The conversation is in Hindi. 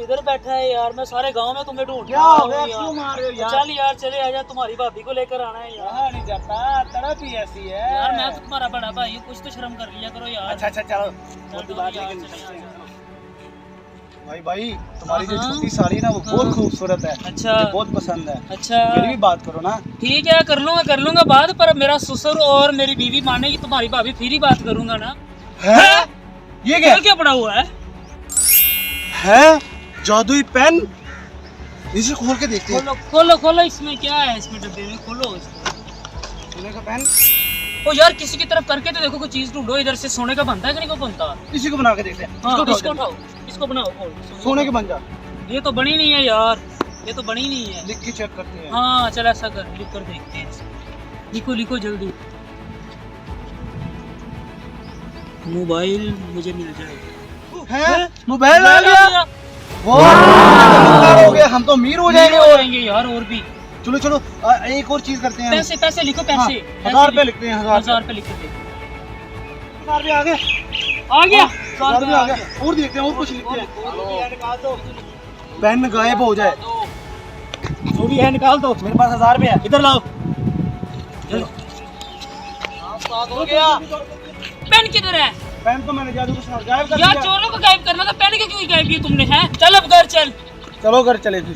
इधर बैठा है यार, मैं सारे गांव में तुम्हें ढूंढ क्या हो गया, क्यों मार रहे हो यार? चल यार चले आजा, तुम्हारी भाभी को लेकर आना है यार। यहाँ नहीं जाता, तड़प ही ऐसी है यार मैं तो तुम्हारा बड़ा भाई हूँ, कुछ तो शर्म कर लिया करो यार। अच्छा अच्छा चलो चल मोटी दो बात यार, लेकिन चले करते हैं। आजा। भाई भाई तुम्हारी जो हाँ। छोटी साड़ी ना वो बहुत खूबसूरत है, अच्छा। मुझे बहुत पसंद है। अच्छा मेरी भी बात करो ना। ठीक है, कर लूंगा बात, पर मेरा ससुर और मेरी बीवी मानेगी, तुम्हारी भाभी फिर ही बात करूंगा ना। है ये क्या क्या पड़ा हुआ है? है? जादुई पेन, इसे खोल के देखते हैं। खोलो, इसमें क्या है, इसमें डब्बे में खोलो इसको। सोने का पेन, ओ यार किसी की तरफ करके तो देखो, कोई चीज ढूंढो, इधर से सोने का बनता है कि नहीं को बनता। इसी को बना के देखते हैं। हाँ, इसको इसको उठाओ, उठाओ, इसको बनाओ। सोने के बन जा। ये तो बनी नहीं है यार, ये तो बनी नहीं है। लिख के चेक करते हैं। हाँ चल ऐसा कर, लिख कर देखते हैं। लिखो जल्दी। मोबाइल मुझे मिल जाएगा। है मोबाइल आ गया। वो हो गया, हम तो अमीर हो जाएंगे। हो जाएंगे यार, और भी। चलो चलो एक और चीज करते हैं। पैसे लिखो, पैसे। 1000 रुपए लिखते हैं। 1000 रुपए लिख के दे। 1000 रुपए आ गए। आ गया 1000 रुपए आ गया। और देखते हैं, और कुछ लिखते हैं। पेन गायब हो जाए, जो भी है निकाल दो। मेरे पास 1000 रुपए है, इधर लाओ। हो गया। पेन किधर है? पेन तो मैंने जादू के साथ गायब कर यार दिया। चोरों को गायब करना था, पेन क्यों गायब किया तुमने? है चल अब घर चल। चलो घर चले फिर।